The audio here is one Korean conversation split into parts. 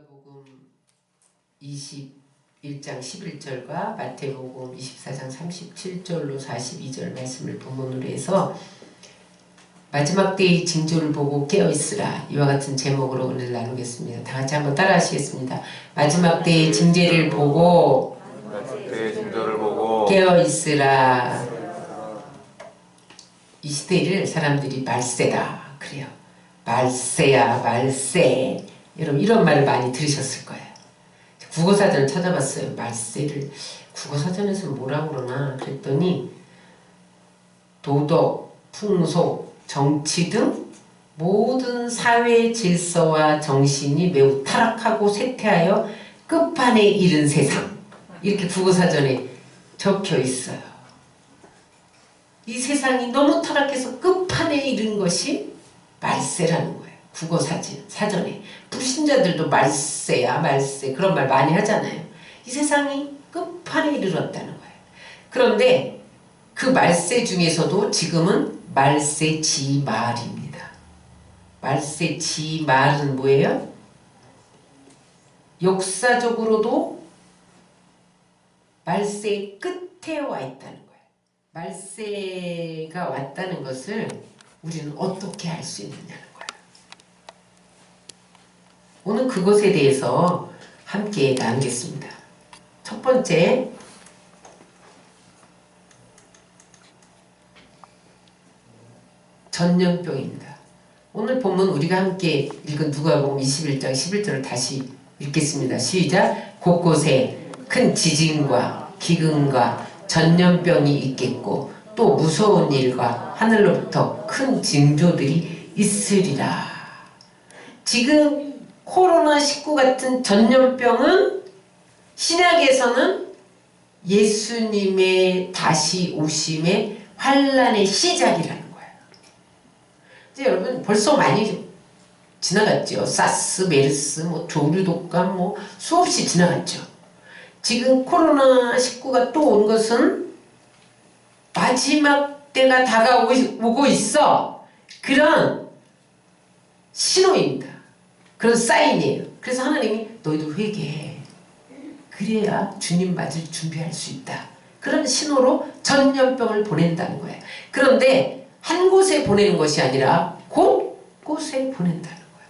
누가복음 21장 11절과 마태복음 24장 37절로 42절 말씀을 본문으로 해서 마지막 때의 징조를 보고 깨어있으라, 이와 같은 제목으로 오늘 나누겠습니다. 다 같이 한번 따라 하시겠습니다. 마지막 때의 징조를 보고 깨어있으라. 이 시대를 사람들이 말세다 그래요. 말세야 말세. 여러분 이런 말을 많이 들으셨을 거예요. 국어사전을 찾아봤어요. 말세를 국어사전에서 뭐라고 그러나 그랬더니 도덕, 풍속, 정치 등 모든 사회 질서와 정신이 매우 타락하고 쇠퇴하여 끝판에 이른 세상, 이렇게 국어사전에 적혀 있어요. 이 세상이 너무 타락해서 끝판에 이른 것이 말세라는 거예요. 국어사전에. 불신자들도 말세야 말세 그런 말 많이 하잖아요. 이 세상이 끝판에 이르렀다는 거예요. 그런데 그 말세 중에서도 지금은 말세지말입니다. 말세지말은 뭐예요? 역사적으로도 말세의 끝에 와 있다는 거예요. 말세가 왔다는 것을 우리는 어떻게 알 수 있느냐는 거예요. 오늘 그것에 대해서 함께 나누겠습니다. 첫 번째, 전염병입니다. 오늘 본문 우리가 함께 읽은 누가복음 21장 11절을 다시 읽겠습니다. 시작! 곳곳에 큰 지진과 기근과 전염병이 있겠고 또 무서운 일과 하늘로부터 큰 징조들이 있으리라. 지금 코로나19 같은 전염병은 신약에서는 예수님의 다시 오심의 환란의 시작이라는 거예요. 이제 여러분 벌써 많이 지나갔죠. 사스, 메르스, 조류 독감 수없이 지나갔죠. 지금 코로나19가 또 온 것은 마지막 때가 다가오고 있어. 그런 신호입니다. 그런 사인이에요. 그래서 하나님이 너희도 회개해. 그래야 주님 맞을 준비할 수 있다. 그런 신호로 전염병을 보낸다는 거예요. 그런데 한 곳에 보내는 것이 아니라 곳곳에 보낸다는 거예요.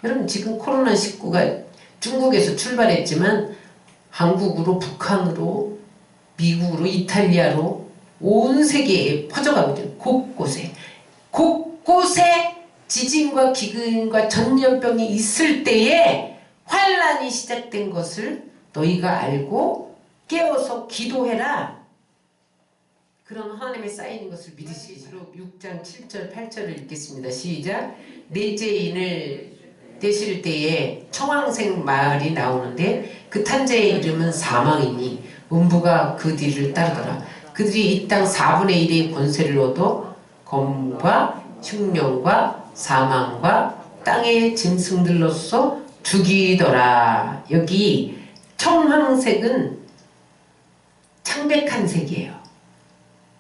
여러분 지금 코로나19가 중국에서 출발했지만 한국으로, 북한으로, 미국으로, 이탈리아로 온 세계에 퍼져가고 있는 곳곳에 지진과 기근과 전염병이 있을 때에 환란이 시작된 것을 너희가 알고 깨어서 기도해라. 그런 하나님의 사인인 것을 믿으시기로 6장 7절 8절을 읽겠습니다. 시작! 넷째 인을 떼실 때에 청황색 말이 나오는데 그 탄자의 이름은 사망이니 음부가 그 뒤를 따르더라. 그들이 이 땅 4분의 1의 권세를 얻어 검과 흉령과 사망과 땅의 짐승들로서 죽이더라. 여기 청황색은 창백한 색이에요.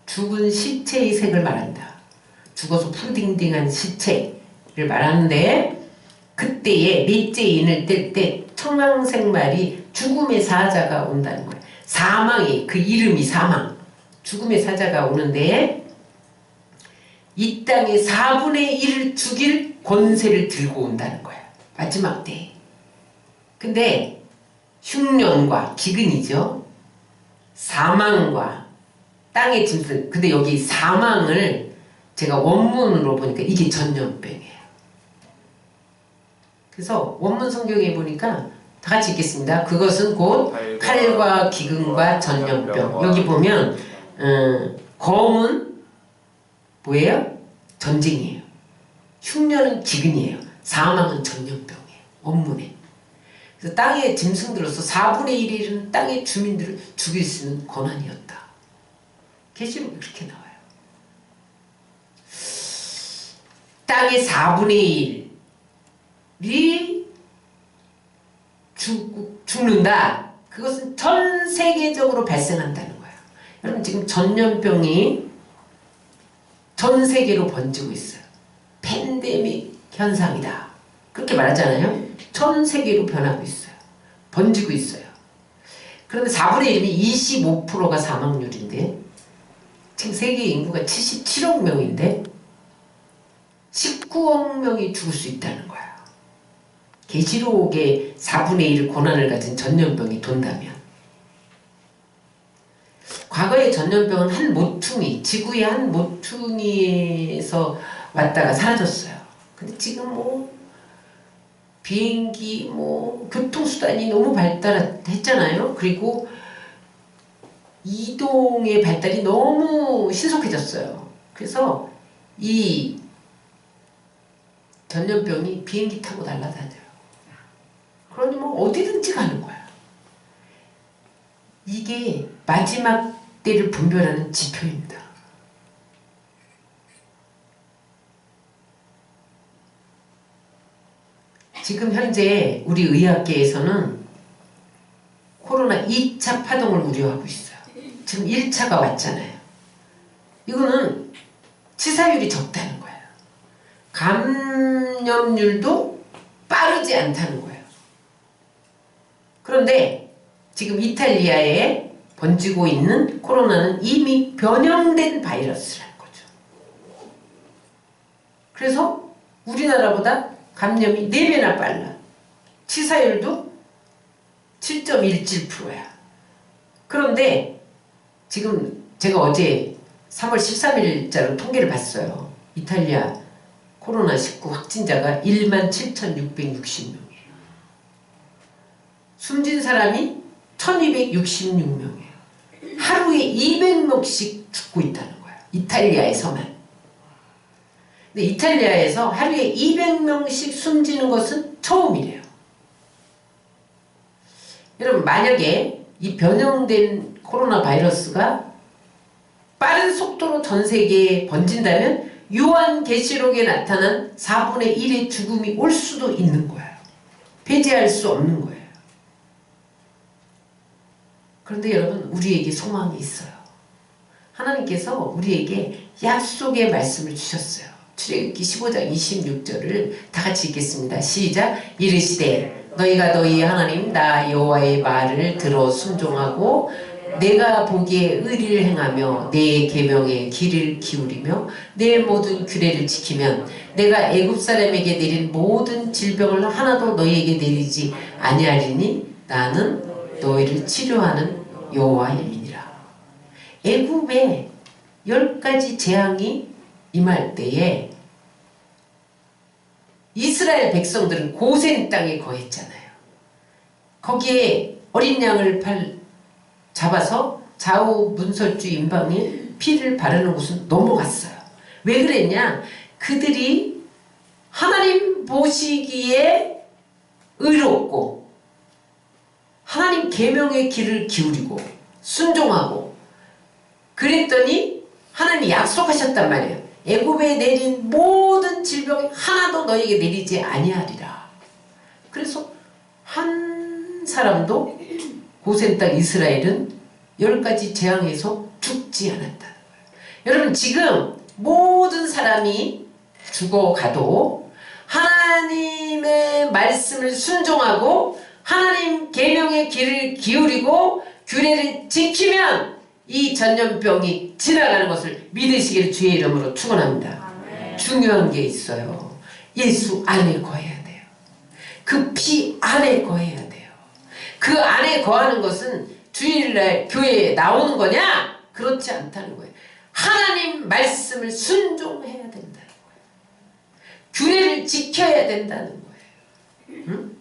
죽은 시체의 색을 말한다. 죽어서 푸딩딩한 시체를 말하는데 그때에 넷째 인을 뗄 때 청황색 말이 죽음의 사자가 온다는 거예요. 사망이 그 이름이 사망. 죽음의 사자가 오는데 이 땅의 4분의 1을 죽일 권세를 들고 온다는 거예요. 마지막 때. 근데 흉년과 기근이죠. 사망과 땅의 짐승. 근데 여기 사망을 제가 원문으로 보니까 이게 전염병이에요. 그래서 원문 성경에 보니까 다 같이 읽겠습니다. 그것은 곧 칼과 기근과 전염병. 여기 보면 검은 뭐예요? 전쟁이에요. 흉년은 기근이에요. 사망은 전염병이에요. 원문에. 그래서 땅의 짐승들로서 4분의 1은 땅의 주민들을 죽일 수 있는 권한이었다. 계시록에 그렇게 나와요. 땅의 4분의 1이 죽는다. 그것은 전 세계적으로 발생한다는 거예요. 여러분 지금 전염병이 전 세계로 번지고 있어요. 팬데믹 현상이다. 그렇게 말하잖아요. 전 세계로 변하고 있어요. 번지고 있어요. 그런데 4분의 1이면 25%가 사망률인데 지금 세계 인구가 77억 명인데 19억 명이 죽을 수 있다는 거야. 계시록의 4분의 1 고난을 가진 전염병이 돈다면. 과거의 전염병은 한 모퉁이, 지구의 한 모퉁이에서 왔다가 사라졌어요. 근데 지금 뭐 비행기, 뭐 교통수단이 너무 발달했잖아요. 그리고 이동의 발달이 너무 신속해졌어요. 그래서 이 전염병이 비행기 타고 날아다녀요. 그러니 뭐 어디든지 가는 거야. 이게 마지막 때를 분별하는 지표입니다. 지금 현재 우리 의학계에서는 코로나 2차 파동을 우려하고 있어요. 지금 1차가 왔잖아요. 이거는 치사율이 적다는 거예요. 감염률도 빠르지 않다는 거예요. 그런데 지금 이탈리아에 번지고 있는 코로나는 이미 변형된 바이러스라는 거죠. 그래서 우리나라보다 감염이 4배나 빨라. 치사율도 7.17%야. 그런데 지금 제가 어제 3월 13일자로 통계를 봤어요. 이탈리아 코로나19 확진자가 17,660명이에요. 숨진 사람이 1,266명이에요. 하루에 200명씩 죽고 있다는 거야. 이탈리아에서만. 근데 이탈리아에서 하루에 200명씩 숨지는 것은 처음이래요. 여러분, 만약에 이 변형된 코로나 바이러스가 빠른 속도로 전 세계에 번진다면 요한계시록에 나타난 4분의 1의 죽음이 올 수도 있는 거예요. 배제할 수 없는 거예요. 그런데 여러분, 우리에게 소망이 있어요. 하나님께서 우리에게 약속의 말씀을 주셨어요. 출애굽기 15장 26절을 다 같이 읽겠습니다. 시작. 이르시되 너희가 너희 하나님 나 여호와의 말을 들어 순종하고 내가 보기에 의리를 행하며 내 계명에 귀를 기울이며 내 모든 규례를 지키면 내가 애굽 사람에게 내린 모든 질병을 하나도 너희에게 내리지 아니하리니 나는 너희를 치료하는 여호와이니라. 애굽에 10가지 재앙이 임할 때에 이스라엘 백성들은 고센 땅에 거했잖아요. 거기에 어린 양을 잡아서 좌우 문설주 임방에 피를 바르는 곳은 넘어갔어요. 왜 그랬냐? 그들이 하나님 보시기에 의롭고 하나님 계명의 귀를 기울이고 순종하고 그랬더니 하나님이 약속하셨단 말이에요. 애굽에 내린 모든 질병이 하나도 너에게 내리지 아니하리라. 그래서 한 사람도 고센 땅 이스라엘은 10가지 재앙에서 죽지 않았다는 거예요. 여러분, 지금 모든 사람이 죽어가도 하나님의 말씀을 순종하고 하나님 계명의 귀를 기울이고 규례를 지키면 이 전염병이 지나가는 것을 믿으시기를 주의 이름으로 축원합니다. 중요한 게 있어요. 예수 안에 거해야 돼요. 그 피 안에 거해야 돼요. 그 안에 거하는 것은 주일날 교회에 나오는 거냐? 그렇지 않다는 거예요. 하나님 말씀을 순종해야 된다는 거예요. 규례를 지켜야 된다는 거예요. 응?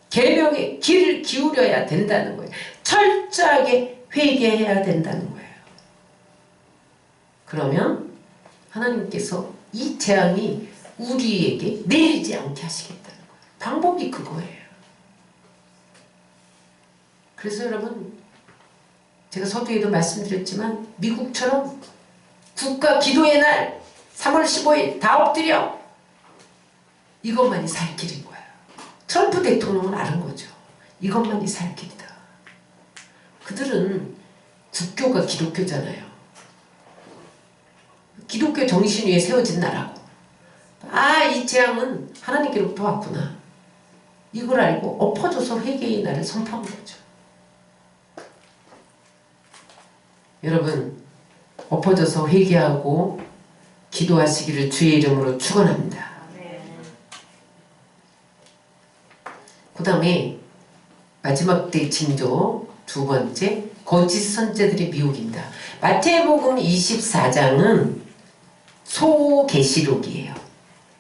계명에 귀를 기울여야 된다는 거예요. 철저하게 회개해야 된다는 거예요. 그러면 하나님께서 이 재앙이 우리에게 내리지 않게 하시겠다는 거예요. 방법이 그거예요. 그래서 여러분, 제가 서두에도 말씀드렸지만 미국처럼 국가 기도의 날 3월 15일 다 엎드려, 이것만이 살 길인 거예요. 트럼프 대통령은 아는 거죠. 이것만이 살 길이다. 그들은 국교가 기독교잖아요. 기독교 정신 위에 세워진 나라고. 아, 이 재앙은 하나님께로부터 왔구나. 이걸 알고 엎어져서 회개의 날을 선포한 거죠. 여러분, 엎어져서 회개하고 기도하시기를 주의 이름으로 축원합니다. 그 다음에 마지막 때 징조 두 번째, 거짓 선지자들의 미혹입니다. 마태복음 24장은 소계시록이에요.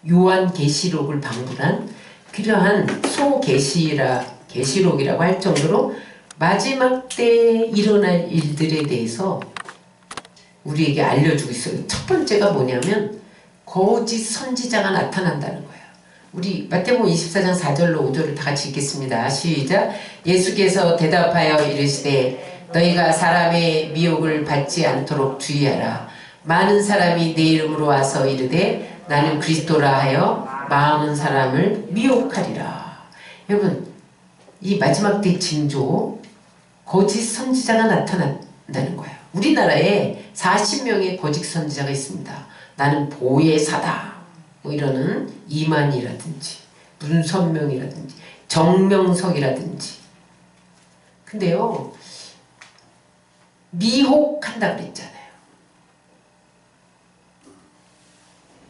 요한계시록을 방불한 그러한 계시록이라고 할 정도로 마지막 때 일어날 일들에 대해서 우리에게 알려주고 있어요. 첫 번째가 뭐냐면 거짓 선지자가 나타난다는 거예요. 우리 마태복음 24장 4절로 5절을 다 같이 읽겠습니다. 시작. 예수께서 대답하여 이르시되 너희가 사람의 미혹을 받지 않도록 주의하라. 많은 사람이 내 이름으로 와서 이르되 나는 그리스도라 하여 많은 사람을 미혹하리라. 여러분, 이 마지막 때 징조 거짓 선지자가 나타난다는 거예요. 우리나라에 40명의 거짓 선지자가 있습니다. 나는 보혜사다 뭐 이러는 이만희라든지 문선명이라든지 정명석이라든지. 근데요, 미혹한다 그랬잖아요.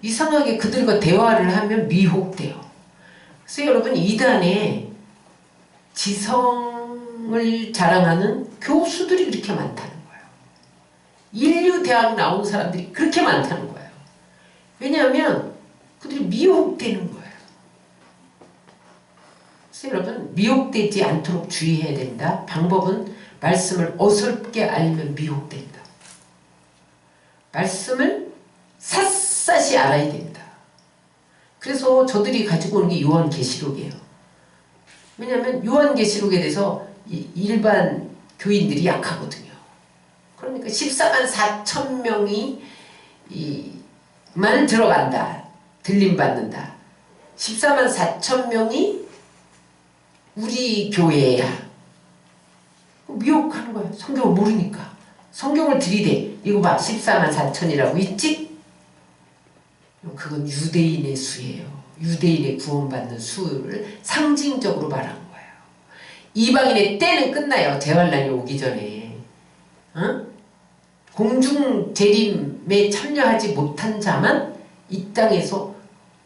이상하게 그들과 대화를 하면 미혹돼요. 그래서 여러분, 이단에 지성을 자랑하는 교수들이 그렇게 많다는 거예요. 인류대학 나온 사람들이 그렇게 많다는 거예요. 왜냐하면 그들이 미혹되는 거예요. 그래서 여러분, 미혹되지 않도록 주의해야 된다. 방법은 말씀을 어설프게 알면 미혹된다. 말씀을 샅샅이 알아야 된다. 그래서 저들이 가지고 오는 게 요한계시록이에요. 왜냐하면 요한계시록에 대해서 일반 교인들이 약하거든요. 그러니까 14만 4천 명이 만 들어간다. 들림받는다. 14만 4천 명이 우리 교회야. 미혹하는 거예요. 성경을 모르니까. 성경을 들이대. 이거 봐, 14만 4천이라고 있지? 그건 유대인의 수예요. 유대인의 구원받는 수를 상징적으로 말한 거예요. 이방인의 때는 끝나요. 재환란이 오기 전에. 공중 재림에 참여하지 못한 자만 이 땅에서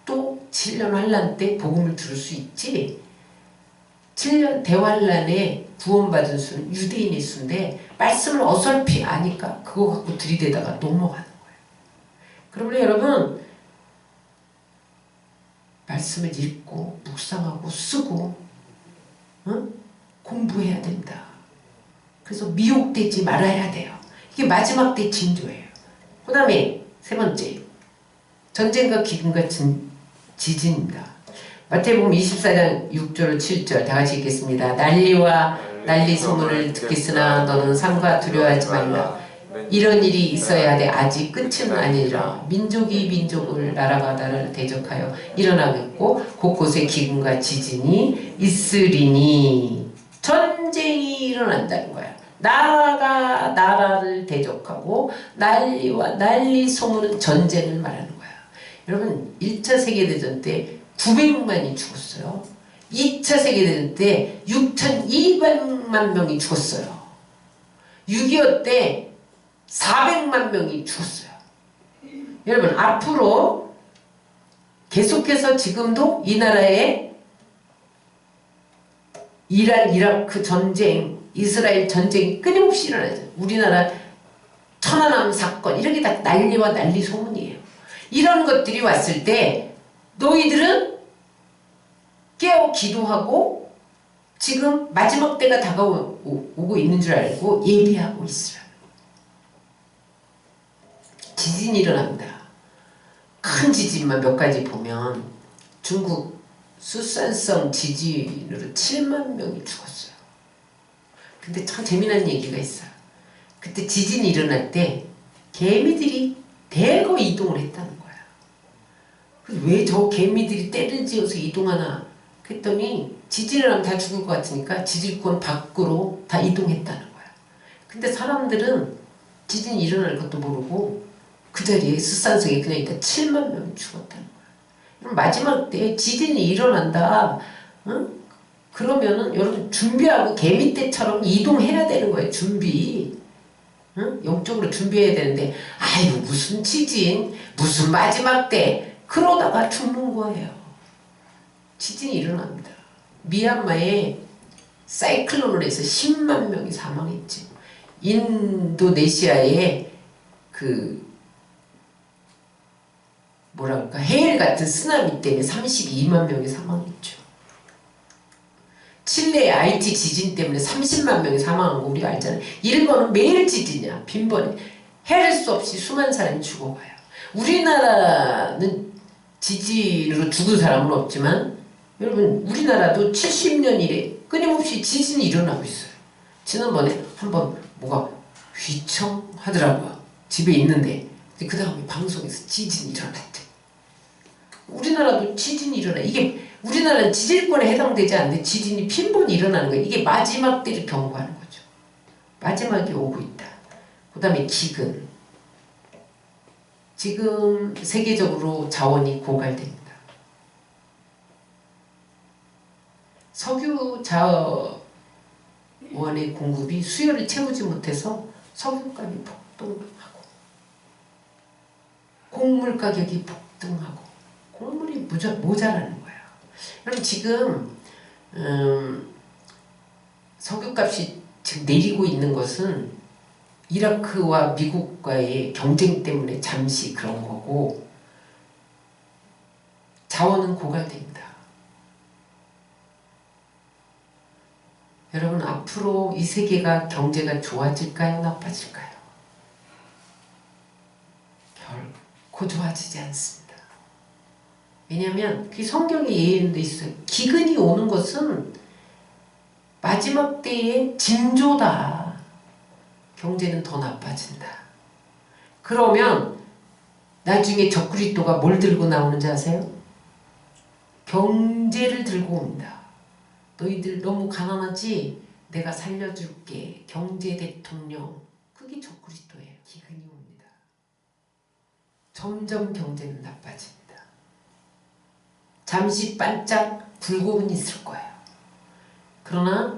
또 7년 환란 때 복음을 들을 수 있지. 7년 대환란에 구원받은 수는 유대인의 수인데 말씀을 어설피 아니까 그거 갖고 들이대다가 넘어가는 거예요. 그러면 여러분, 말씀을 읽고 묵상하고 쓰고 공부해야 된다. 그래서 미혹되지 말아야 돼요. 이게 마지막 때 징조예요. 그 다음에 세 번째, 전쟁과 기근과 지진입니다. 마태복음 24장 6절 7절 다 같이 읽겠습니다. 난리와 난리 소문을 듣겠으나 너는 삼가 두려워하지 말라. 이런 일이 있어야 돼. 아직 끝은 아니라 민족이 민족을 나라가 나라를 대적하여 일어나겠고 곳곳에 기근과 지진이 있으리니. 전쟁이 일어난다는 거야. 나라가 나라를 대적하고 난리와 난리 소문은 전쟁을 말하는 거야. 여러분, 1차 세계대전 때 900만이 죽었어요. 2차 세계대전 때 6,200만 명이 죽었어요. 6.25 때 400만 명이 죽었어요. 여러분, 앞으로 계속해서 지금도 이 나라에 이란, 이라크 전쟁, 이스라엘 전쟁이 끊임없이 일어나죠. 우리나라 천안함 사건, 이런 게 다 난리와 난리 소문이에요. 이런 것들이 왔을 때 너희들은 깨어 기도하고 지금 마지막 때가 다가오고 있는 줄 알고 예비하고 있으라. 지진이 일어납니다. 큰 지진만 몇 가지 보면 중국 수산성 지진으로 7만 명이 죽었어요. 근데 참 재미난 얘기가 있어요. 그때 지진이 일어날 때 개미들이 대거 이동을 했다는 거야. 왜 저 개미들이 떼를 지어서 이동하나 했더니 지진을 하면 다 죽을 것 같으니까 지질권 밖으로 다 이동했다는 거야. 근데 사람들은 지진이 일어날 것도 모르고 그 자리에 숫산성에 그냥 있다 7만 명이 죽었다는 거야. 그럼 마지막 때 지진이 일어난다. 그러면은 여러분 준비하고 개미 때처럼 이동해야 되는 거예요. 준비. 응? 영적으로 준비해야 되는데 아유 무슨 지진 무슨 마지막 때 그러다가 죽는 거예요. 지진이 일어납니다. 미얀마에 사이클론으로 해서 10만 명이 사망했죠. 인도네시아에 그 뭐랄까 해일 같은 쓰나미 때문에 32만 명이 사망했죠. 칠레의 IT 지진 때문에 30만 명이 사망한 거 우리가 알잖아요. 일본은 매일 지진이야. 빈번히. 헤아릴 수 없이 수많은 사람이 죽어가요. 우리나라는 지진으로 죽은 사람은 없지만 여러분 우리나라도 70년 이래 끊임없이 지진이 일어나고 있어요. 지난번에 한번 뭐가 휘청하더라고요. 집에 있는데 그 다음에 방송에서 지진이 일어났대. 우리나라도 지진이 일어나. 이게 우리나라는 지질권에 해당되지 않는데 지진이 빈번히 일어나는 거예요. 이게 마지막 때를 경고하는 거죠. 마지막이 오고 있다. 그 다음에 기근. 지금 세계적으로 자원이 고갈됩니다. 석유 자원의 공급이 수요를 채우지 못해서 석유값이 폭등하고 곡물 가격이 폭등하고 곡물이 모자라는 거예요. 여러분 지금 석유값이 지금 내리고 있는 것은 이라크와 미국과의 경쟁 때문에 잠시 그런 거고 자원은 고갈됩니다. 여러분 앞으로 이 세계가 경제가 좋아질까요? 나빠질까요? 결코 좋아지지 않습니다. 왜냐하면 그 성경에 예언도 있어요. 기근이 오는 것은 마지막 때의 징조다. 경제는 더 나빠진다. 그러면 나중에 적그리스도가 뭘 들고 나오는지 아세요? 경제를 들고 옵니다. 너희들 너무 가난하지? 내가 살려줄게. 경제 대통령. 그게 적그리스도예요. 기근이 옵니다. 점점 경제는 나빠집니다. 잠시 반짝 굴곡은 있을 거예요. 그러나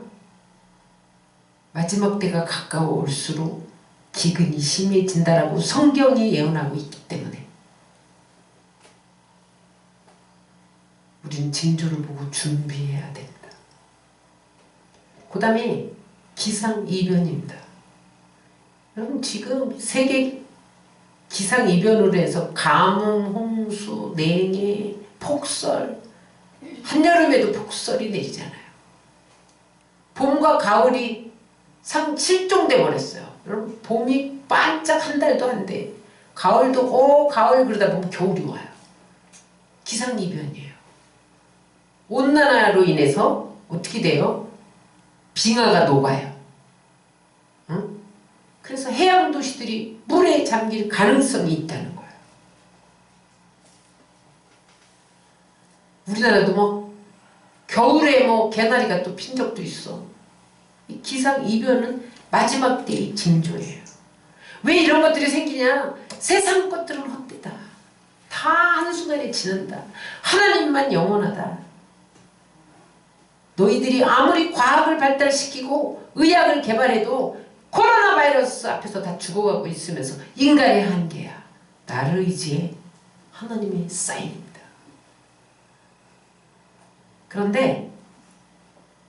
마지막 때가 가까워올수록 기근이 심해진다라고 성경이 예언하고 있기 때문에 우리는 징조를 보고 준비해야 됩니다. 그 다음에 기상이변입니다. 여러분 지금 세계 기상이변으로 해서 가뭄, 홍수, 냉해, 폭설, 한여름에도 폭설이 내리잖아요. 봄과 가을이 실종돼 버렸어요. 여러분 봄이 반짝 한 달도 안 돼. 가을도 가을 그러다 보면 겨울이 와요. 기상이변이에요. 온난화로 인해서 어떻게 돼요? 빙하가 녹아요. 응? 그래서 해양 도시들이 물에 잠길 가능성이 있다는 거예요. 우리나라도 뭐 겨울에 뭐 개나리가 또 핀 적도 있어. 이 기상이변은 마지막 때의 징조예요. 왜 이런 것들이 생기냐? 세상 것들은 헛되다. 다 한순간에 지는다. 하나님만 영원하다. 너희들이 아무리 과학을 발달시키고 의학을 개발해도 코로나 바이러스 앞에서 다 죽어가고 있으면서 인간의 한계야. 나를 의지해. 하나님의 사인입니다. 그런데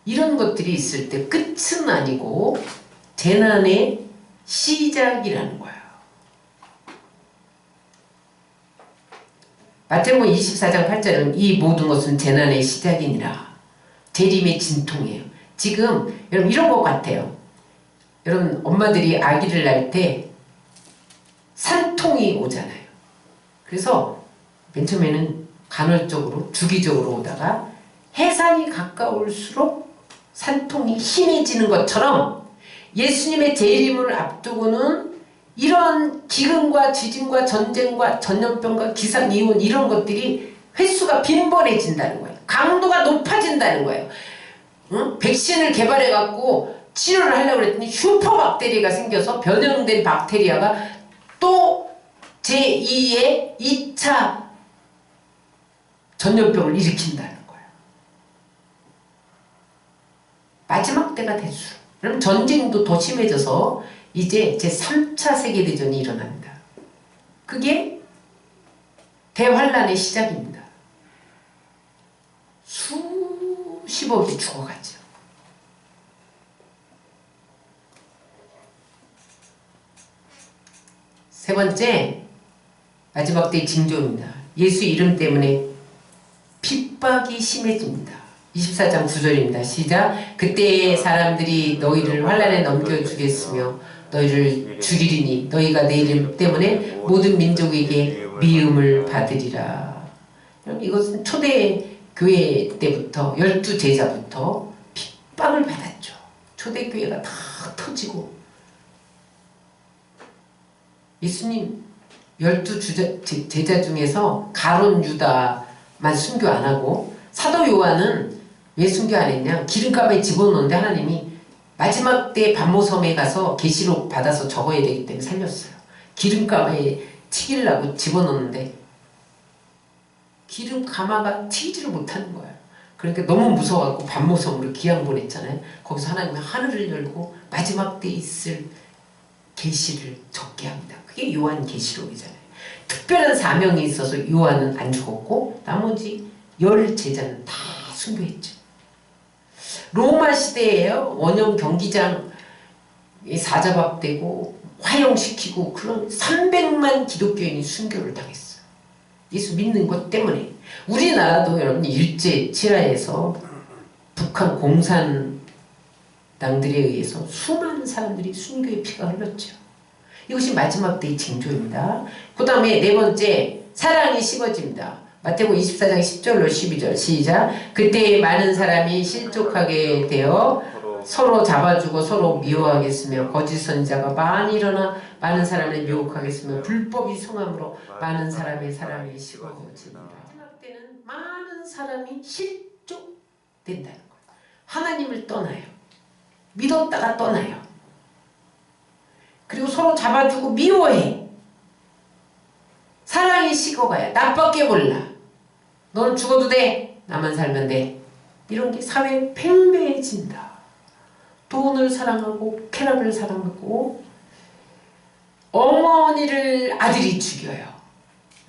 이런 것들이 있을 때 끝은 아니고 재난의 시작이라는 거예요. 마태복음 24장 8절은 이 모든 것은 재난의 시작이니라. 재림의 진통이에요. 지금 여러분 이런 것 같아요. 여러분 엄마들이 아기를 낳을 때 산통이 오잖아요. 그래서 맨 처음에는 간헐적으로 주기적으로 오다가 해산이 가까울수록 산통이 심해지는 것처럼 예수님의 재림을 앞두고는 이런 기근과 지진과 전쟁과 전염병과 기상이온 이런 것들이 횟수가 빈번해진다는 거예요. 강도가 높아진다는 거예요. 응? 백신을 개발해갖고 치료를 하려고 했더니 슈퍼박테리아가 생겨서 변형된 박테리아가 또 제2의 2차 전염병을 일으킨다는 거예요. 마지막 때가 될수록 그럼 전쟁도 더 심해져서 이제 제3차 세계대전이 일어납니다. 그게 대환란의 시작입니다. 수십억이 죽어가죠. 세 번째, 마지막 때의 징조입니다. 예수 이름 때문에 핍박이 심해집니다. 24장 9절입니다. 시작. 그때 사람들이 너희를 환란에 넘겨주겠으며 너희를 죽이리니 너희가 내 이름 때문에 모든 민족에게 미움을 받으리라. 이것은 초대 교회 때부터 12제자부터 핍박을 받았죠. 초대교회가 다 터지고 예수님 12제자 중에서 가룟 유다만 순교 안 하고 사도 요한은 왜 순교 안 했냐? 기름감에 집어넣는데 하나님이 마지막 때 반모섬에 가서 계시록 받아서 적어야 되기 때문에 살렸어요. 기름감에 튀기려고 집어넣는데 기름 가마가 튀지를 못하는 거예요. 그러니까 너무 무서워갖고 반모섬으로 기양 보냈잖아요. 거기서 하나님이 하늘을 열고 마지막 때 있을 계시를 적게 합니다. 그게 요한 계시록이잖아요. 특별한 사명이 있어서 요한은 안 죽었고 나머지 10제자는 다 순교했죠. 로마 시대에요. 원형 경기장 사자밥되고 화형시키고 그런 300만 기독교인이 순교를 당했어요. 예수 믿는 것 때문에. 우리나라도 여러분 일제 치하에서 북한 공산당들에 의해서 수많은 사람들이 순교의 피가 흘렀죠. 이것이 마지막 때의 징조입니다. 그 다음에 네 번째, 사랑이 식어집니다. 마태복음 24장 10절로 12절 시작. 그때 많은 사람이 실족하게 되어 서로 잡아주고 서로 미워하겠으며 거짓 선지자가 많이 일어나 많은 사람을 미혹하겠으며 불법이 성함으로 많은 사람의 사랑이 식어집니다. 마지막 때는 많은 사람이 실족된다는 거예요. 하나님을 떠나요. 믿었다가 떠나요. 그리고 서로 잡아주고 미워해. 사랑이 식어가요. 나밖에 몰라. 너는 죽어도 돼. 나만 살면 돼. 이런 게 사회에 팽배해진다. 돈을 사랑하고 쾌락을 사랑하고 어머니를 아들이 죽여요.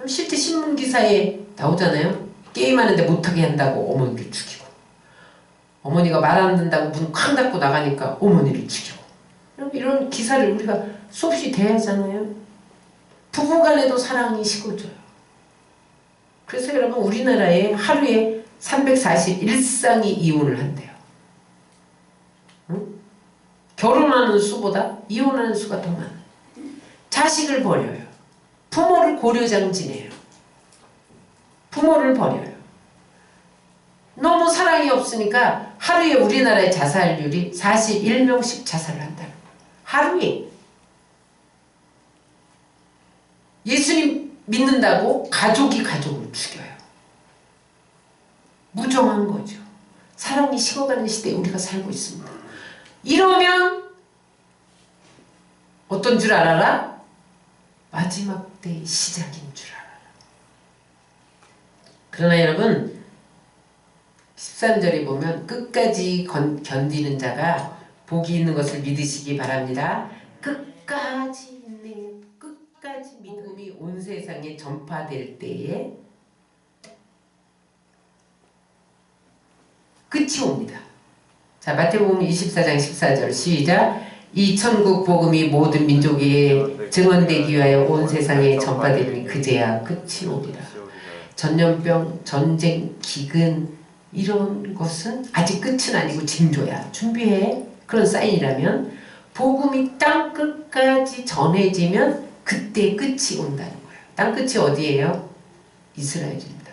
실제 신문기사에 나오잖아요. 게임하는데 못하게 한다고 어머니를 죽이고 어머니가 말 안 듣는다고 문 쾅 닫고 나가니까 어머니를 죽이고 이런 기사를 우리가 수없이 대하잖아요. 부부간에도 사랑이 식어져요. 그래서 여러분 우리나라에 하루에 341쌍이 이혼을 한대요. 응? 결혼하는 수보다 이혼하는 수가 더 많아요. 자식을 버려요. 부모를 고려장지내요. 부모를 버려요. 너무 사랑이 없으니까 하루에 우리나라의 자살률이 41명씩 자살을 한다는 거예요. 하루에. 예수님 믿는다고 가족이 가족을 죽여요. 무정한 거죠. 사랑이 식어가는 시대에 우리가 살고 있습니다. 이러면 어떤 줄 알아라? 마지막 때의 시작인 줄 알아라. 그러나 여러분 13절에 보면 끝까지 견디는 자가 복이 있는 것을 믿으시기 바랍니다. 끝까지 있네. 끝까지 믿음이 온 세상에 전파될 때에 끝이 옵니다. 자, 마태복음 24장 14절 시작. 이 천국 복음이 모든 민족에 증언되기 위하여 온 세상에 전파되니 그제야 끝이 오리라. 전염병, 전쟁, 기근 이런 것은 아직 끝은 아니고 징조야. 준비해. 그런 사인이라면 복음이 땅끝까지 전해지면 그때 끝이 온다는 거예요. 땅끝이 어디예요? 이스라엘입니다.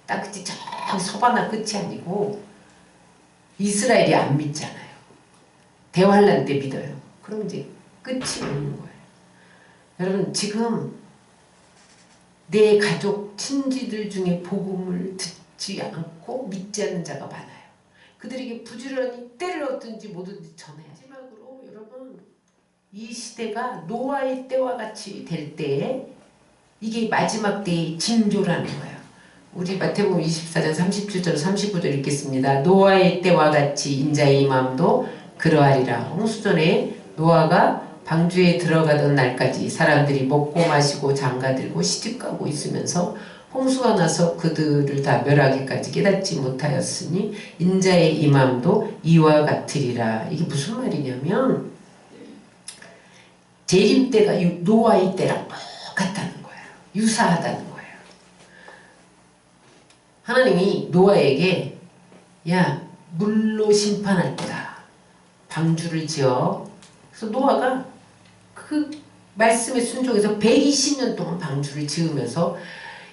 땅끝이 저기 서바나 끝이 아니고 이스라엘이 안 믿잖아요. 대환란 때 믿어요. 그럼 이제 끝이 오는 거예요. 여러분 지금 내 가족 친지들 중에 복음을 듣지 않고 믿지 않는 자가 많아요. 그들에게 부지런히 때를 얻든지 뭐든지 전해야 돼요. 마지막으로 여러분 이 시대가 노아의 때와 같이 될 때에 이게 마지막 때의 징조라는 거예요. 우리 마태복음 24장 37절 39절 읽겠습니다. 노아의 때와 같이 인자의 마음도 그러하리라. 홍수전에 노아가 방주에 들어가던 날까지 사람들이 먹고 마시고 장가들고 시집가고 있으면서 홍수가 나서 그들을 다 멸하기까지 깨닫지 못하였으니 인자의 임함도 이와 같으리라. 이게 무슨 말이냐면 재림 때가 노아의 때랑 똑같다는 거예요. 유사하다는 거예요. 하나님이 노아에게 야 물로 심판할 거다. 방주를 지어. 그래서 노아가 그 말씀에 순종해서 120년 동안 방주를 지으면서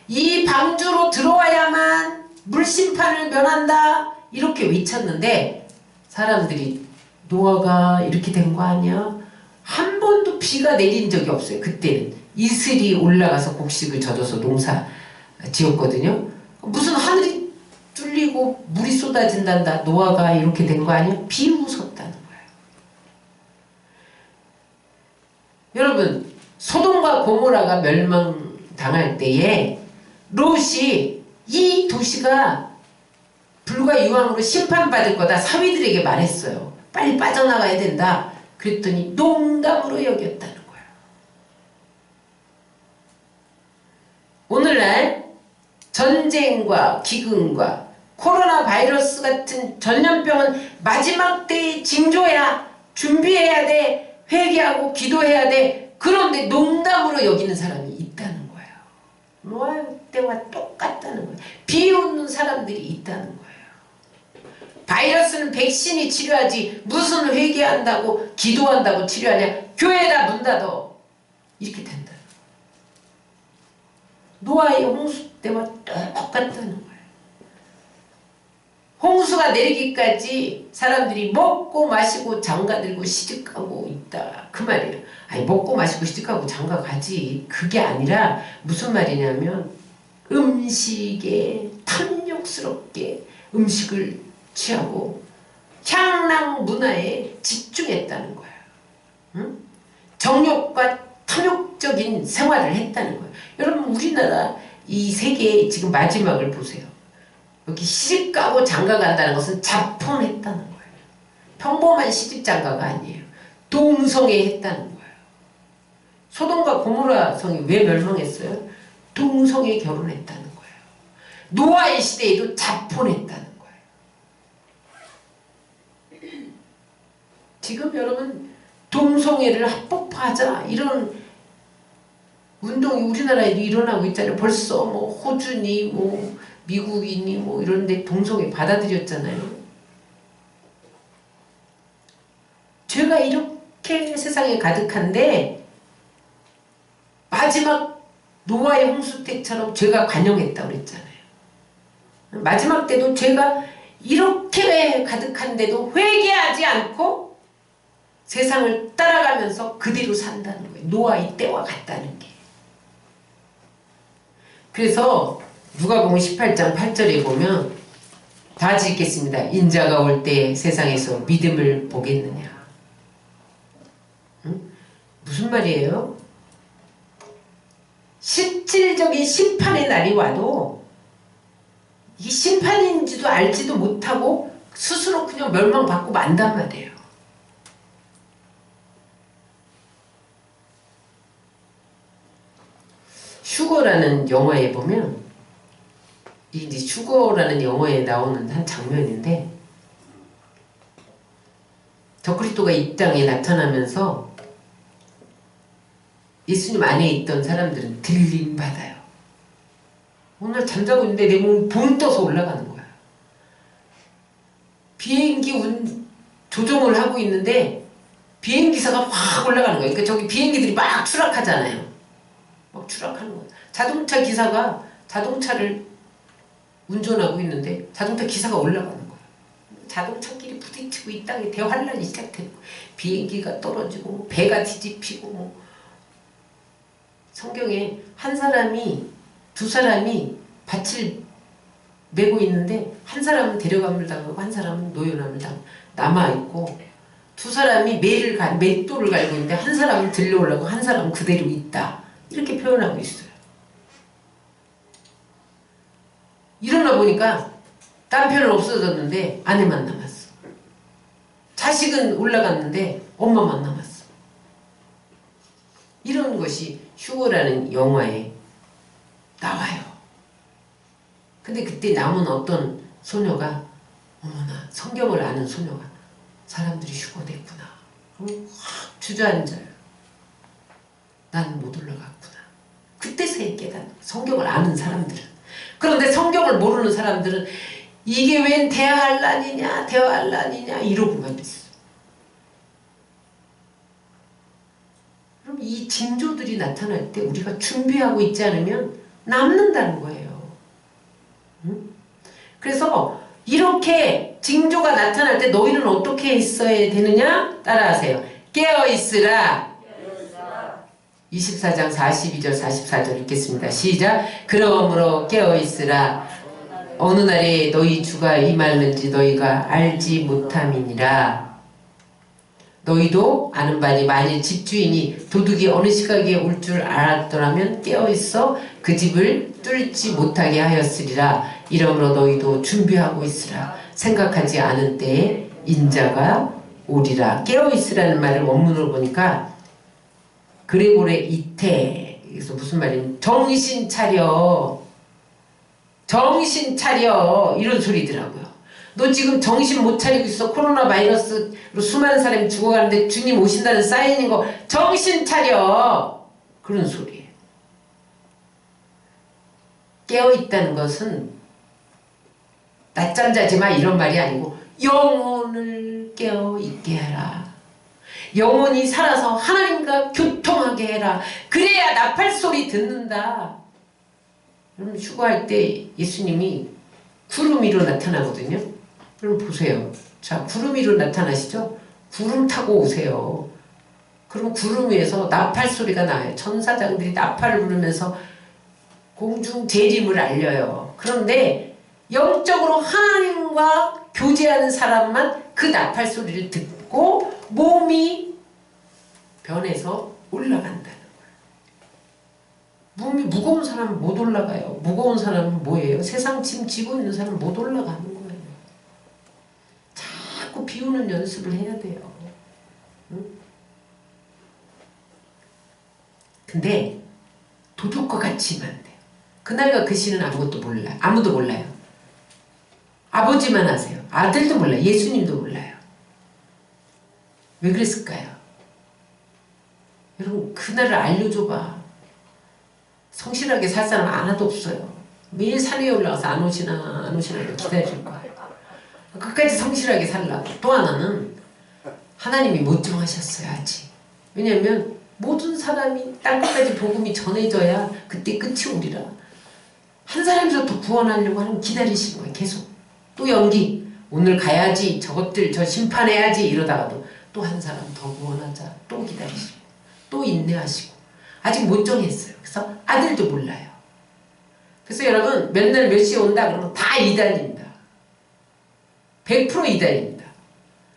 이 방주로 들어와야만 물심판을 면한다 이렇게 외쳤는데 사람들이 노아가 이렇게 된 거 아니야? 한 번도 비가 내린 적이 없어요. 그때는 이슬이 올라가서 곡식을 젖어서 농사 지었거든요. 무슨 하늘이 뚫리고 물이 쏟아진단다. 노아가 이렇게 된 거 아니야? 비웃었다는 거예요. 여러분 소돔과 고모라가 멸망당할 때에 롯이 이 도시가 불과 유황으로 심판받을 거다 사위들에게 말했어요. 빨리 빠져나가야 된다. 그랬더니 농담으로 여겼다는 거예요. 오늘날 전쟁과 기근과 코로나 바이러스 같은 전염병은 마지막 때의 징조야. 준비해야 돼. 회개하고 기도해야 돼. 그런데 농담으로 여기는 사람이 있다는 거예요. 노아 때와 똑같다는 거예요. 비웃는 사람들이 있다는 거예요. 바이러스는 백신이 치료하지 무슨 회개한다고 기도한다고 치료하냐. 교회에다 문 닫어. 이렇게 된다. 노아의 홍수 때와 똑같다는 거예요. 홍수가 내리기까지 사람들이 먹고 마시고 장가들고 시집가고 있다. 그 말이에요. 아니 먹고 마시고 시집가고 장가가지. 그게 아니라 무슨 말이냐면 음식에 탐욕스럽게 음식을 취하고 향락 문화에 집중했다는 거예요. 응? 정욕과 탐욕적인 생활을 했다는 거예요. 여러분 우리나라 이 세계의 지금 마지막을 보세요. 여기 시집가고 장가간다는 것은 자폰했다는 거예요. 평범한 시집장가가 아니에요. 동성애했다는 거예요. 소돔과 고모라 성이 왜 멸망했어요? 동성애 결혼했다는 거예요. 노아의 시대에도 자폰했다는 거예요. 지금 여러분 동성애를 합법화하자 이런 운동이 우리나라에도 일어나고 있잖아요. 벌써 뭐 호주니 뭐 미국이니 뭐 이런데 동성애 받아들였잖아요. 죄가 이렇게 세상에 가득한데 마지막 노아의 홍수 때처럼 죄가 관영했다고 그랬잖아요. 마지막 때도 죄가 이렇게 가득한데도 회개하지 않고 세상을 따라가면서 그대로 산다는 거예요. 노아의 때와 같다는 게. 그래서 누가복음 18장 8절에 보면 다 같이 읽겠습니다. 인자가 올 때 세상에서 믿음을 보겠느냐. 응? 무슨 말이에요? 실질적인 심판의 날이 와도 이게 심판인지도 알지도 못하고 스스로 그냥 멸망받고 만단 말이에요. 휴거라는 영화에 보면 이제 휴거라는 영화에 나오는 한 장면인데 적그리스도가 이 땅에 나타나면서 예수님 안에 있던 사람들은 들림 받아요. 오늘 잠자고 있는데 내 몸이 붕 떠서 올라가는 거야. 비행기 조종을 하고 있는데 비행기사가 확 올라가는 거예요. 그러니까 저기 비행기들이 막 추락하잖아요. 막 추락하는 거예요. 자동차 기사가 자동차를 운전하고 있는데 자동차 기사가 올라가는 거예요. 자동차끼리 부딪히고 이 땅에 대환란이 시작되고 비행기가 떨어지고 배가 뒤집히고 성경에 한 사람이 두 사람이 밭을 메고 있는데 한 사람은 데려감을 당하고 한 사람은 노연함을 당하고 남아있고 두 사람이 맷돌을 갈고 있는데 한 사람은 들려오려고 한 사람은 그대로 있다. 이렇게 표현하고 있어요. 일어나 보니까 남편은 없어졌는데 아내만 남았어. 자식은 올라갔는데 엄마만 남았어. 이런 것이 휴거라는 영화에 나와요. 근데 그때 남은 어떤 소녀가 어머나 성경을 아는 소녀가 사람들이 휴거됐구나. 그럼 확 주저앉아요. 나는 못 올라갔구나. 그때서야 깨닫는 성경을 아는 사람들은. 그런데 성경을 모르는 사람들은 이게 웬 대환란이냐 대환란이냐 이러고만 있어. 그럼 이 징조들이 나타날 때 우리가 준비하고 있지 않으면 남는다는 거예요. 응? 그래서 이렇게 징조가 나타날 때 너희는 어떻게 있어야 되느냐? 따라하세요. 깨어있으라. 24장 42절 44절 읽겠습니다. 시작. 그러므로 깨어있으라. 어느 날에 너희 주가 임하는지 너희가 알지 못함이니라. 너희도 아는 바니 만일 집주인이 도둑이 어느 시각에 올 줄 알았더라면 깨어있어 그 집을 뚫지 못하게 하였으리라. 이러므로 너희도 준비하고 있으라. 생각하지 않은 때에 인자가 오리라. 깨어있으라는 말을 원문으로 보니까 그레고레 이태, 그래서 무슨 말이냐면 정신 차려, 정신 차려 이런 소리더라고요. 너 지금 정신 못 차리고 있어. 코로나 바이러스로 수많은 사람이 죽어가는데 주님 오신다는 사인인 거 정신 차려, 그런 소리예요. 깨어있다는 것은 낮잠 자지 마 이런 말이 아니고 영혼을 깨어있게 해라. 영혼이 살아서 하나님과 교통하게 해라. 그래야 나팔 소리 듣는다. 여러분 휴거할 때 예수님이 구름 위로 나타나거든요. 여러분 보세요. 자, 구름 위로 나타나시죠? 구름 타고 오세요. 그럼 구름 위에서 나팔 소리가 나요. 천사장들이 나팔을 부르면서 공중 재림을 알려요. 그런데 영적으로 하나님과 교제하는 사람만 그 나팔 소리를 듣고 몸이 변해서 올라간다는 거예요. 몸이 무거운 사람은 못 올라가요. 무거운 사람은 뭐예요? 세상 짐 지고 있는 사람은 못 올라가는 거예요. 자꾸 비우는 연습을 해야 돼요. 응? 근데 도둑과 같이 하면 안 돼요. 그날과 그 시는 아무것도 몰라요. 아무도 몰라요. 아버지만 아세요. 아들도 몰라요. 예수님도 몰라요. 왜 그랬을까요? 여러분 그날을 알려줘봐. 성실하게 살 사람 하나도 없어요. 매일 산에 올라가서 안 오시나 기다릴 거야. 끝까지 성실하게 살라고. 또 하나는 하나님이 못 좀 하셨어야지. 왜냐면 모든 사람이 땅끝까지 복음이 전해져야 그때 끝이 오리라. 한 사람이라도 구원하려고 하면 기다리시는 거예요. 계속. 또 연기. 오늘 가야지. 저것들 저 심판해야지. 이러다가도 또 한 사람 더 구원하자. 또 기다리시고. 또 인내하시고. 아직 못 정했어요. 그래서 아들도 몰라요. 그래서 여러분 맨날 몇 시에 온다 그러면 다 이단입니다. 100% 이단입니다.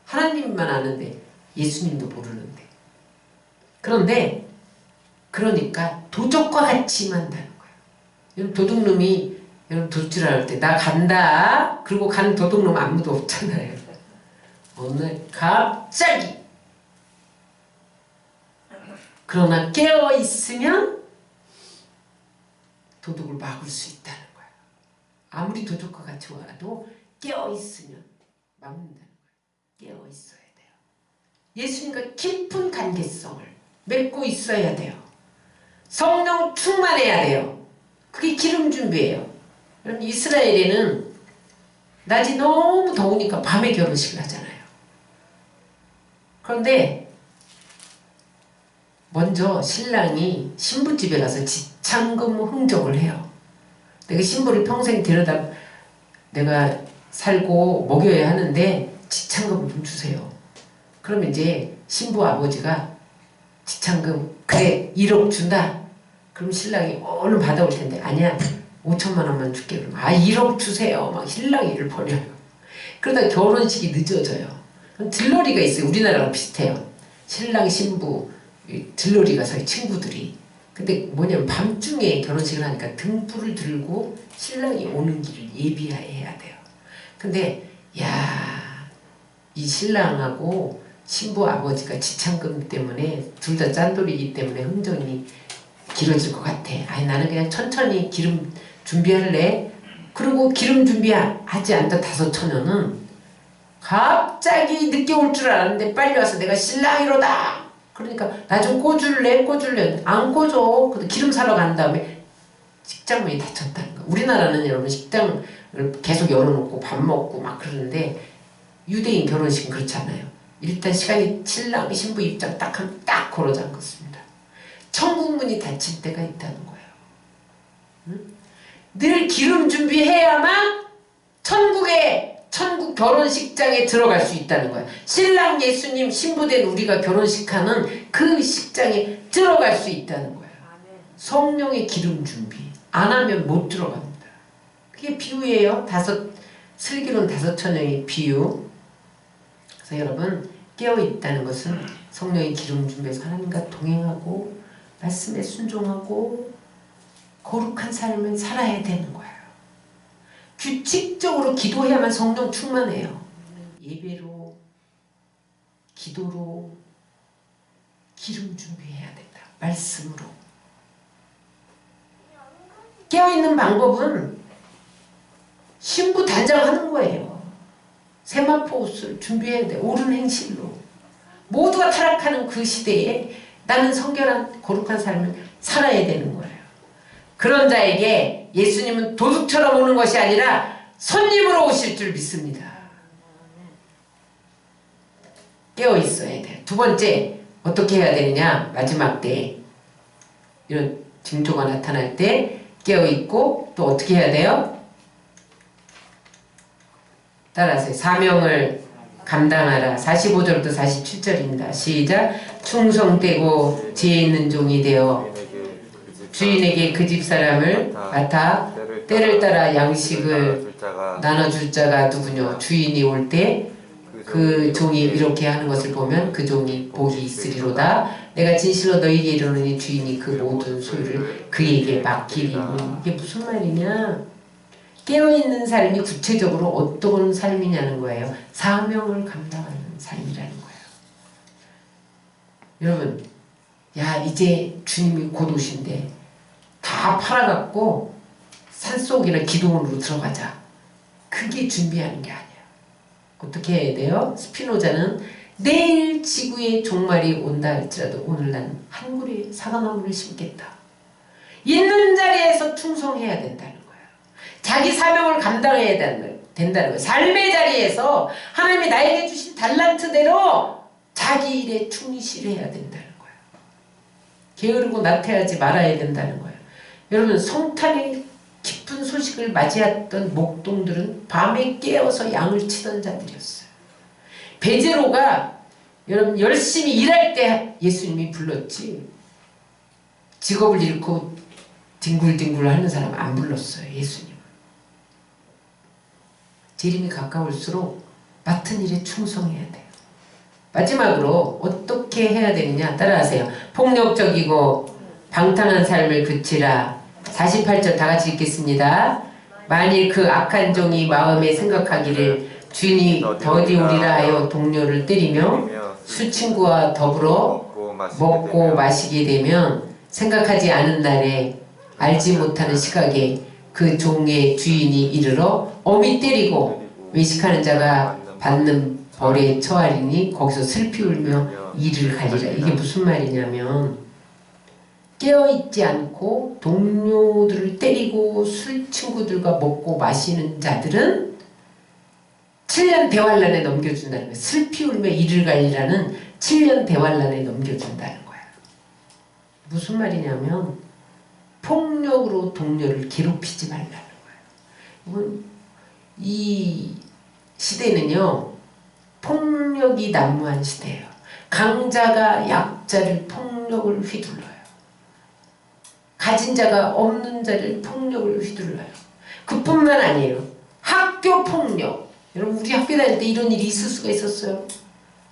하나님만 아는데 예수님도 모르는데. 그런데 그러니까 도적과 같이 만다는 거예요. 여러분 도둑놈이 여러분 도둑질할 때 나 간다. 그리고 간 도둑놈 아무도 없잖아요. 오늘 갑자기. 그러나 깨어있으면 도둑을 막을 수 있다는 거예요. 아무리 도둑과 같이 와도 깨어있으면 막는다는 거예요. 깨어있어야 돼요. 예수님과 깊은 관계성을 맺고 있어야 돼요. 성령 충만해야 돼요. 그게 기름 준비예요. 여러분 이스라엘에는 낮이 너무 더우니까 밤에 결혼식을 하잖아요. 그런데 먼저 신랑이 신부집에 가서 지창금 흥정을 해요. 내가 신부를 평생 데려다 내가 살고 먹여야 하는데 지창금을 좀 주세요. 그러면 이제 신부 아버지가 지창금 그래 1억 준다. 그럼 신랑이 얼른 받아올 텐데 아니야 5천만 원만 줄게. 그럼 1억 주세요. 막 신랑이 일을 벌여요. 그러다 결혼식이 늦어져요. 그럼 들러리가 있어요. 우리나라랑 비슷해요. 신랑 신부 들러리 가서 친구들이 근데 뭐냐면 밤중에 결혼식을 하니까 등불을 들고 신랑이 오는 길을 예비해야 돼요. 근데 이 신랑하고 신부 아버지가 지창금 때문에 둘 다 짠돌이기 때문에 흥정이 길어질 것 같아. 아니 나는 그냥 천천히 기름 준비할래. 그리고 기름 준비하지 않다 5처녀는 갑자기 늦게 올 줄 알았는데 빨리 와서 내가 신랑이로다. 그러니까 나 좀 꽂을래? 안 꽂어. 근데 기름 사러 간 다음에 식장문이 닫혔다는 거야. 우리나라는 여러분 식당을 계속 열어놓고 밥 먹고 막 그러는데 유대인 결혼식은 그렇지 않아요. 일단 시간이 신랑 신부 입장 딱 하면 딱 걸어 잠겼습니다. 천국문이 닫힐 때가 있다는 거예요. 응? 늘 기름 준비해야만 천국 결혼식장에 들어갈 수 있다는 거예요. 신랑 예수님 신부된 우리가 결혼식하는 그 식장에 들어갈 수 있다는 거예요. 성령의 기름 준비 안 하면 못 들어갑니다. 그게 비유예요. 슬기로운 5처녀의 비유. 그래서 여러분 깨어있다는 것은 성령의 기름 준비해서 하나님과 동행하고 말씀에 순종하고 거룩한 삶을 살아야 되는 거예요. 규칙적으로 기도해야만 성령 충만해요. 예배로 기도로 기름 준비해야 된다. 말씀으로. 깨어있는 방법은 신부 단장하는 거예요. 세마포 옷을 준비해야 돼. 옳은 행실로. 모두가 타락하는 그 시대에 나는 성결한 거룩한 삶을 살아야 되는 거예요. 그런 자에게 예수님은 도둑처럼 오는 것이 아니라 손님으로 오실 줄 믿습니다. 깨어있어야 돼요. 2번째 어떻게 해야 되느냐. 마지막 때 이런 징조가 나타날 때 깨어있고 또 어떻게 해야 돼요? 따라하세요. 사명을 감당하라. 45절부터 47절입니다. 시작. 충성되고 지혜 있는 종이 되어 주인에게 그 집 사람을 맡아 때를 따라 양식을 나눠줄 자가 누구뇨. 주인이 올 때 그 종이 이렇게 하는 것을 보면 그 종이 복이 있으리로다. 내가 진실로 너희에게 이르노니 주인이 그 모든 소유를 그에게 맡기리니. 이게 무슨 말이냐. 깨어있는 삶이 구체적으로 어떤 삶이냐는 거예요. 사명을 감당하는 삶이라는 거예요. 여러분 이제 주님이 곧 오신대. 다 팔아갖고 산속이나 기도원으로 들어가자. 그게 준비하는 게 아니야. 어떻게 해야 돼요? 스피노자는 내일 지구의 종말이 온다 할지라도 오늘 난 한 그루의 사과나무를 심겠다. 있는 자리에서 충성해야 된다는 거예요. 자기 사명을 감당해야 된다는 거예요. 삶의 자리에서 하나님이 나에게 주신 달란트대로 자기 일에 충실해야 된다는 거예요. 게으르고 나태하지 말아야 된다는 거예요. 여러분 성탄의 기쁜 소식을 맞이했던 목동들은 밤에 깨어서 양을 치던 자들이었어요. 베제로가 여러분 열심히 일할 때 예수님이 불렀지 직업을 잃고 뒹굴뒹굴 하는 사람 안 불렀어요. 예수님. 재림이 가까울수록 맡은 일에 충성해야 돼요. 마지막으로 어떻게 해야 되느냐 따라하세요. 폭력적이고 방탕한 삶을 그치라. 48절 다같이 읽겠습니다. 만일 그 악한 종이 마음에 생각하기를 주인이 더디 오리라 하여 동료를 때리며 수친구와 더불어 먹고 마시게 되면 생각하지 않은 날에 알지 못하는 시각에 그 종의 주인이 이르러 엄히 때리고 외식하는 자가 받는 벌에 처하리니 거기서 슬피 울며 이를 가리라. 이게 무슨 말이냐면 깨어있지 않고 동료들을 때리고 술 친구들과 먹고 마시는 자들은 7년 대환란에 넘겨준다는 거예요. 슬피 울며 이를 갈리라는 7년 대환란에 넘겨준다는 거예요. 무슨 말이냐면 폭력으로 동료를 괴롭히지 말라는 거예요. 이 시대는요 폭력이 난무한 시대예요. 강자가 약자를 폭력을 휘둘러요. 가진 자가 없는 자를 폭력을 휘둘러요. 그뿐만 아니에요. 학교 폭력. 여러분 우리 학교 다닐 때 이런 일이 있을 수가 있었어요.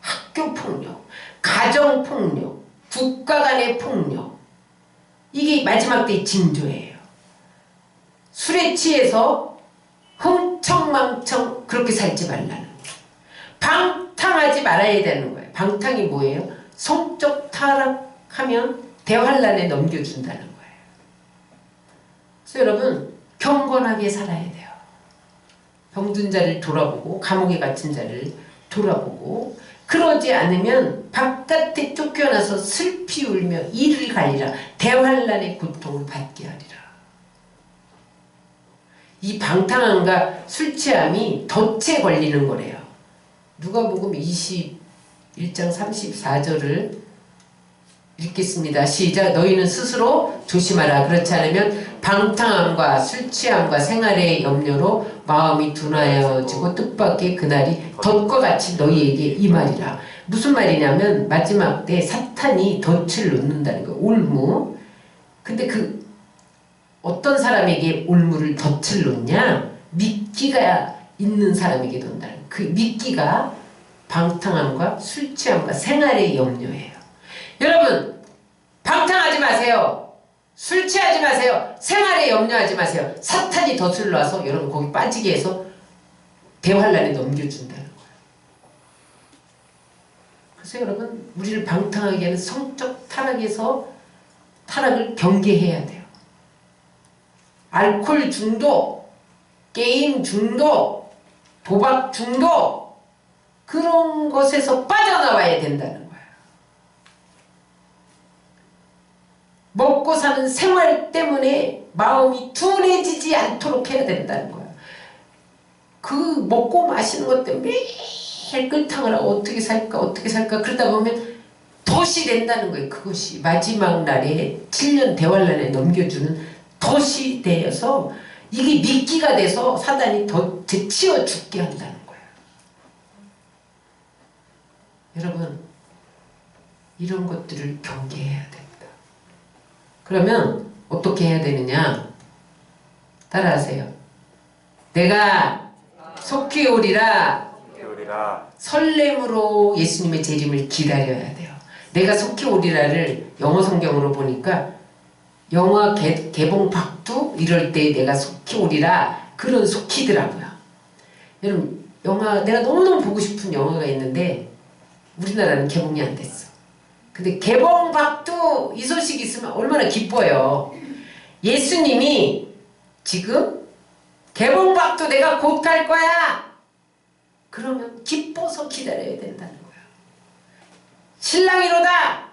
학교 폭력, 가정 폭력, 국가 간의 폭력. 이게 마지막 때의 징조예요. 술에 취해서 흥청망청 그렇게 살지 말라는 거예요. 방탕하지 말아야 되는 거예요. 방탕이 뭐예요? 성적 타락하면 대환란에 넘겨준다는 거예요. 그래서 여러분 경건하게 살아야 돼요. 병든 자를 돌아보고 감옥에 갇힌 자를 돌아보고 그러지 않으면 바깥에 쫓겨나서 슬피 울며 이를 갈리라 대환란의 고통을 받게 하리라. 이 방탕함과 술 취함이 덫에 걸리는 거래요. 누가복음 21장 34절을 읽겠습니다. 시작. 너희는 스스로 조심하라. 그렇지 않으면 방탕함과 술 취함과 생활의 염려로 마음이 둔하여지고 뜻밖의 그날이 덫과 같이 너희에게 임하리라. 무슨 말이냐면 마지막 때 사탄이 덫을 놓는다는 거예요. 올무. 근데 그 어떤 사람에게 올무를 덫을 놓냐? 미끼가 있는 사람에게 놓는다는 거예요. 그 미끼가 방탕함과 술 취함과 생활의 염려예요. 여러분 방탕하지 마세요. 술 취하지 마세요. 생활에 염려하지 마세요. 사탄이 덫을 놔서 여러분 거기 빠지게 해서 대환란에 넘겨준다는 거예요. 그래서 여러분 우리를 방탕하게 하는 성적 타락에서 타락을 경계해야 돼요. 알코올 중독, 게임 중독, 도박 중독 그런 것에서 빠져나와야 된다는 거예요. 먹고 사는 생활 때문에 마음이 둔해지지 않도록 해야 된다는 거야. 그 먹고 마시는 것 때문에 매일 끓탕을 하고 어떻게 살까 그러다 보면 덫이 된다는 거예요. 그것이 마지막 날에 7년 대환란에 넘겨주는 덫이 되어서 이게 미끼가 돼서 사단이 덫에 치워 죽게 한다는 거예요. 여러분 이런 것들을 경계해야 됩니다. 그러면 어떻게 해야 되느냐? 따라하세요. 내가 속히 오리라 설렘으로 예수님의 재림을 기다려야 돼요. 내가 속히 오리라를 영어 성경으로 보니까 영화 개봉 박두 이럴 때 내가 속히 오리라 그런 속히더라고요. 여러분 영화 내가 너무너무 보고 싶은 영화가 있는데 우리나라는 개봉이 안 됐어. 근데 개봉 박두 이 소식이 있으면 얼마나 기뻐요. 예수님이 지금 개봉 박두 내가 곧 갈 거야. 그러면 기뻐서 기다려야 된다는 거야. 신랑이로다.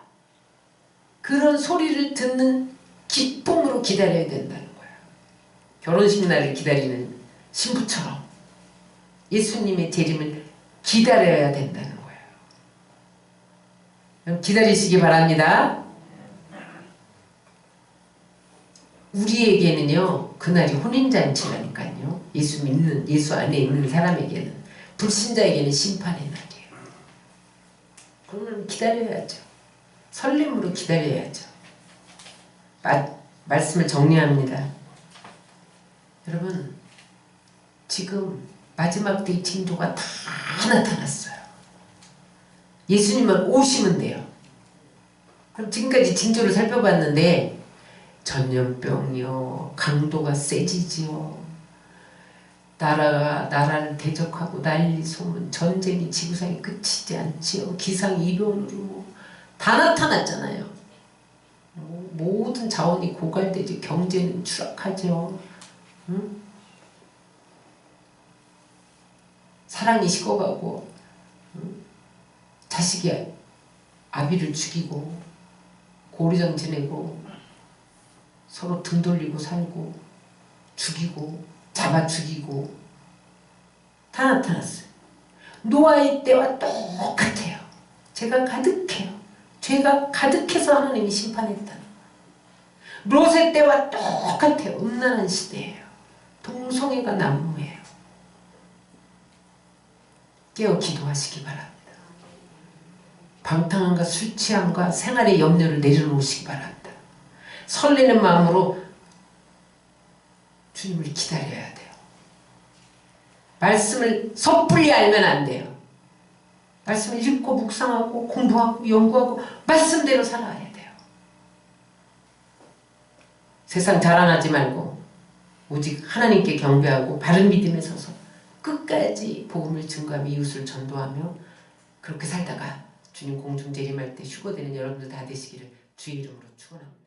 그런 소리를 듣는 기쁨으로 기다려야 된다는 거야. 결혼식 날을 기다리는 신부처럼 예수님의 재림을 기다려야 된다는 거야. 기다리시기 바랍니다. 우리에게는요 그날이 혼인잔치라니까요. 예수 안에 있는 사람에게는, 불신자에게는 심판의 날이에요. 그러면 기다려야죠. 설렘으로 기다려야죠. 말씀을 정리합니다. 여러분 지금 마지막 때의 징조가 다 나타났어요. 예수님만 오시면 돼요. 그럼 지금까지 징조를 살펴봤는데 전염병이요, 강도가 세지지요, 나라가 나라를 대적하고 난리 소문, 전쟁이 지구상에 끝이지 않지요, 기상이변으로 다 나타났잖아요. 모든 자원이 고갈되지, 경제는 추락하죠. 응? 사랑이 식어가고, 응? 자식이 아비를 죽이고 고리장 지내고 서로 등 돌리고 살고 죽이고 잡아 죽이고 다 나타났어요. 노아의 때와 똑같아요. 죄가 가득해요. 죄가 가득해서 하나님이 심판했다는 거예요. 롯의 때와 똑같아요. 음란한 시대예요. 동성애가 난무해요. 깨어 기도하시기 바랍니다. 방탕함과 술 취함과 생활의 염려를 내려놓으시기 바랍니다. 설레는 마음으로 주님을 기다려야 돼요. 말씀을 섣불리 알면 안 돼요. 말씀을 읽고 묵상하고 공부하고 연구하고 말씀대로 살아야 돼요. 세상 자랑하지 말고 오직 하나님께 경배하고 바른 믿음에 서서 끝까지 복음을 증거하며 이웃을 전도하며 그렇게 살다가 주님 공중 재림할 때 휴거되는 여러분들 다 되시기를 주의 이름으로 축원합니다.